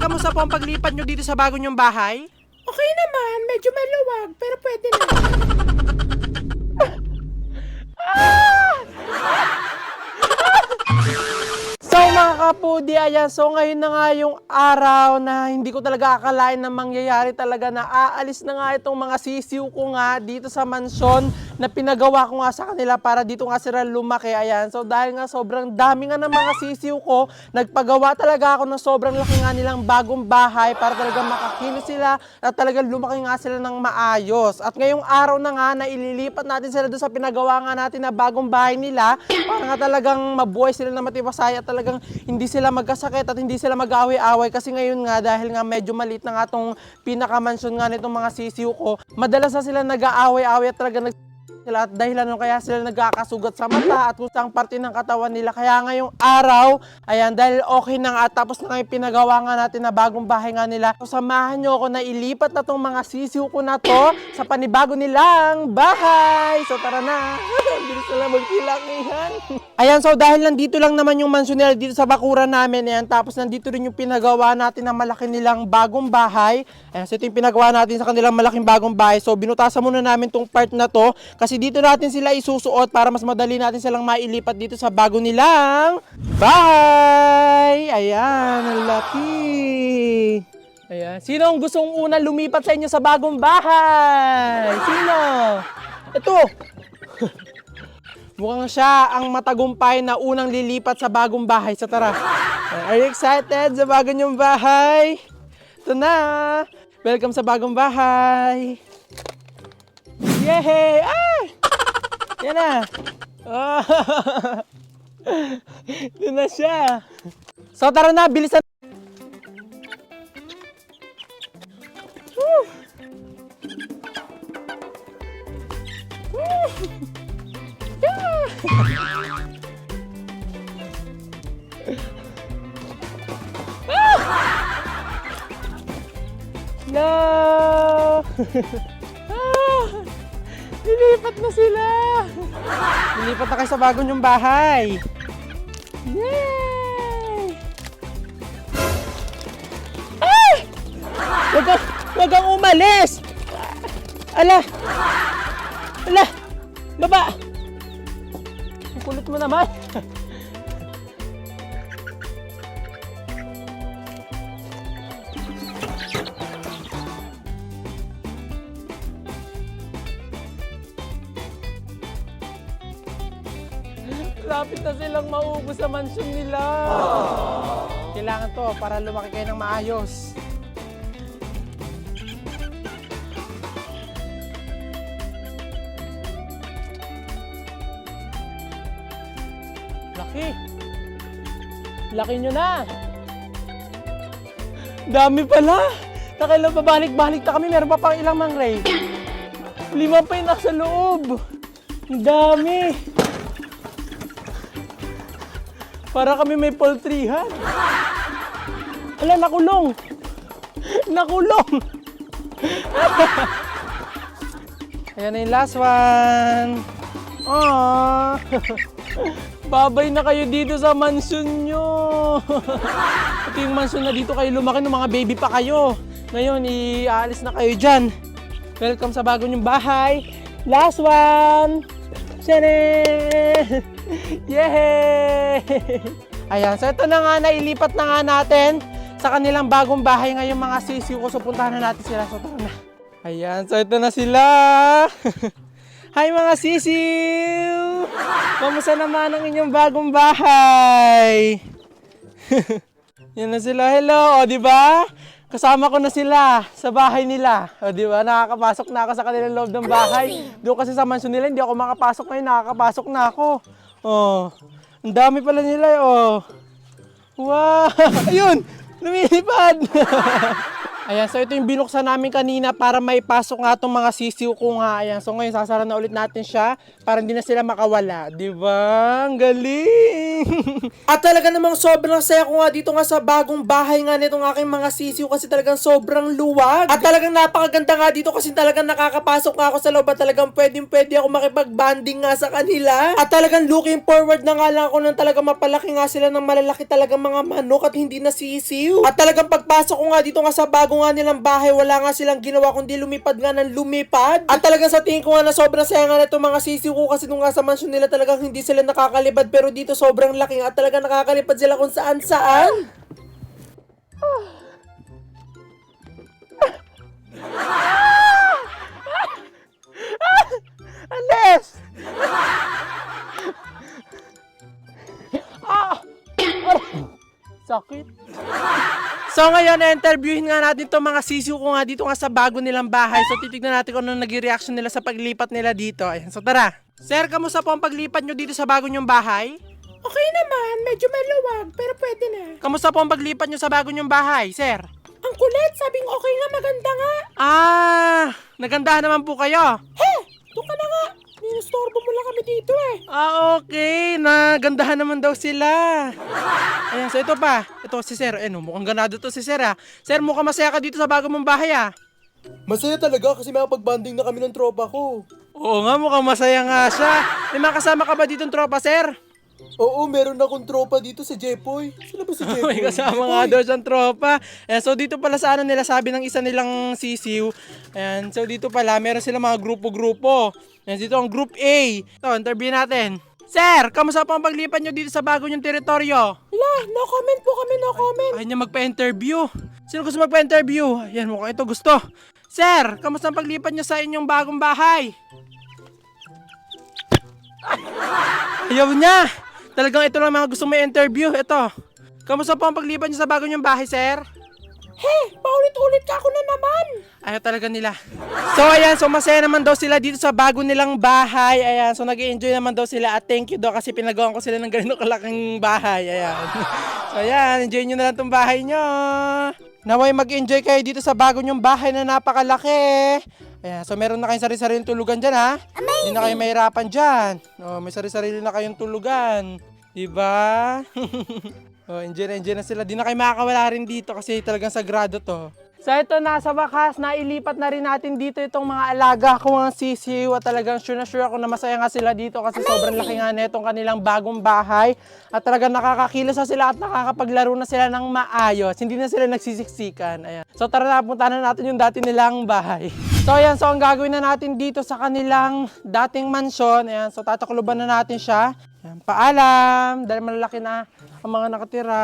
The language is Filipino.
kamusta po ang paglipat nyo dito sa bago nyong bahay? Okay naman, medyo maluwag, pero pwede na. So mga kapudi, ayan, so ngayon na nga yung araw na hindi ko talaga akalain na mangyayari talaga na aalis na nga itong mga sisiw ko nga dito sa mansyon na pinagawa ko nga sa kanila para dito nga sila lumaki, ayan. So dahil nga sobrang dami nga ng mga sisiw ko, nagpagawa talaga ako ng sobrang laki nga nilang bagong bahay para talaga makakilos sila at talaga lumaki nga sila ng maayos. At ngayong araw na nga na ililipat natin sila doon sa pinagawa nga natin na bagong bahay nila para nga talagang mabuhay sila na matibasay at talagang hindi sila magkasakit at hindi sila mag-away-away kasi ngayon nga dahil nga medyo maliit na nga itong pinakamansyon nga nitong mga sisiw ko, madalas na sila nag-aaway-away at talaga sila at dahilan nung kaya sila nagkakasugat sa mata at kung saang parte ng katawan nila. Kaya ngayong araw, ayan, dahil okay na nga tapos na nga yung pinagawa nga natin na bagong bahay nga nila. So samahan nyo ako na ilipat na tong mga sisiw ko na to sa panibago nilang bahay. So tara na. Bilis na lang magkilangihan. Ayan, so dahil nandito lang naman yung mansyon nila dito sa bakuran namin, ayan, tapos nandito rin yung pinagawa natin na malaki nilang bagong bahay. Ayan, so ito yung pinagawa natin sa kanilang malaking bagong bahay. So binutasan muna namin tong part na to kasi dito natin sila isusuot para mas madali natin silang mailipat dito sa bago nilang bahay. Ayan, ang laki. Ayan, sino ang gustong unang lumipat sa inyo sa bagong bahay? Sino? Ito. Mukhang siya ang matagumpay na unang lilipat sa bagong bahay. So tara. Are you excited sa bago niyong bahay? Ito na. Welcome sa bagong bahay. Yay! Ah! Yan na. Oh. Doon na siya. So tara na, bilisan. Woo! Woo! Yeah! Ah! No! Lilipat na sila! Lilipat na kayo sa bago nyong bahay! Yay! Ah! Wag kang umalis! Ala! Ala! Baba! Ang kulit mo naman! Lapit na silang maubos sa mansyon nila. Kailangan to para lumaki kayo ng maayos. Laki. Laki nyo na. Dami pala. Nakailang pabalik-balik na kami. Meron pa pang ilang mangray. 5 pa yung nasa loob. Ang dami. Para kami may poultryhan. Ala, nakulong. Nakulong. Ayan na yung last one. Aww. Babay na kayo dito sa mansyon nyo. Ito yung mansyon na dito kayo lumaki ng mga baby pa kayo. Ngayon, iaalis na kayo dyan. Welcome sa bago nyong bahay. Last one. Tchanan! Yay! Ayan, so ito na nga, nailipat na nga natin sa kanilang bagong bahay ngayong mga sisiw ko. So puntahan na natin sila. So tara na. Ayan, so ito na sila. Hi mga sisiw! Kamusta naman ang inyong bagong bahay? Yan na sila. Hello! O, diba? Kasama ko na sila sa bahay nila. O, diba? Nakakapasok na ako sa kanilang loob ng bahay. Doon kasi sa mansyon nila, hindi ako makapasok ngayon. Nakakapasok na ako. Oh, ang dami pala nila. Oh. Wow! Ayun! Lumilipad! Ayan, so ito yung binuksan namin kanina para may pasok nga itong mga sisiw ko nga. Ayan, so ngayon sasara na ulit natin siya para hindi na sila makawala. Diba? Ang galing! At talaga namang sobrang saya ko nga dito nga sa bagong bahay nga nitong aking mga sisiw kasi talagang sobrang luwag. At talagang napakaganda nga dito kasi talagang nakakapasok nga ako sa loob at talagang pwede ako makipag-banding nga sa kanila. At talagang looking forward na nga lang ako nang talagang mapalaki nga sila ng malalaki talagang mga manok at hindi na sisiw. At talagang pagpasok ko nga dito nga sa bago nga nilang bahay, wala nga silang ginawa kundi lumipad nga ng lumipad. At talagang sa tingin ko nga na sobrang saya nga na itong mga sisiw ko kasi nung nga sa mansion nila talagang hindi sila nakakalipad pero dito sobrang laki at talagang nakakalipad sila kung saan saan. Alis! Sakit. So ngayon, interviewin nga natin itong mga sisiw ko nga dito nga sa bago nilang bahay. So titignan natin kung ano naging reaction nila sa paglipat nila dito. Ayan, so tara. Sir, kamusta po ang paglipat nyo dito sa bago nyong bahay? Okay naman, medyo maluwag, pero pwede na. Kamusta po ang paglipat nyo sa bago nyong bahay, sir? Ang kulit, sabing okay nga, maganda nga. Nagandahan naman po kayo. Doon ka na nga. Minustorbo mo lang kami dito eh. Okay. Nagandahan naman daw sila. Ayan, so ito pa. Ito si sir. Mukhang ganado to si sir Sir, mukhang masaya ka dito sa bago mong bahay Masaya talaga kasi makapag-banding na kami ng tropa ko. Oo nga, mukhang masaya nga siya. May makasama ka ba dito ng tropa, sir? Oo, meron akong tropa dito sa Jepoy. Sino ba si Jepoy? May kasama nga daw siyang tropa. Ayan, so dito pala sa nila sabi ng isa nilang sisiw. Ayan, so dito pala meron silang mga grupo-grupo. Ayan, dito ang group A. Ito, interview natin. Sir, kamusta po ang paglipat nyo dito sa bago nyong teritoryo? No comment po kami, no comment. Ayaw niya magpa-interview. Sino gusto magpa-interview? Ayan, mukhang ito gusto. Sir, kamusta ang paglipat nyo sa inyong bagong bahay? Ayaw niya. Talagang ito lang mga gusto may interview. Ito. Kamusta po ang paglipat nyo sa bago nyong bahay, sir? Paulit-ulit ka ako na naman. Ayaw talaga nila. So ayan, so masaya naman daw sila dito sa bago nilang bahay. Ayan, so nag-i-enjoy naman daw sila at thank you daw kasi pinagawan ko sila ng ganito kalaking bahay. Ayan. So ayan, enjoy nyo na lang tong bahay nyo. Naway mag-enjoy kayo dito sa bago nyong bahay na napakalaki. Ayan, so meron na kayong sarili-sariling tulugan dyan Hindi na kayo mahirapan dyan. May sarili-sarili na kayong tulugan. Diba? Enjoy na sila. Di na kayo makakawala rin dito kasi talagang sagrado to. So ito na, sa wakas, nailipat na rin natin dito itong mga alaga ko mga sisiw at talagang sure ako na masaya nga sila dito kasi sobrang laki nga netong kanilang bagong bahay at talagang nakakakilos na sila at nakakapaglaro na sila ng maayos. Hindi na sila nagsisiksikan. Ayan. So tara na, punta na natin yung dati nilang bahay. So ayan, so ang gagawin na natin dito sa kanilang dating mansyon, ayan, so tatakluban na natin siya. Ayan, paalam, dahil malalaki na ang mga nakatira.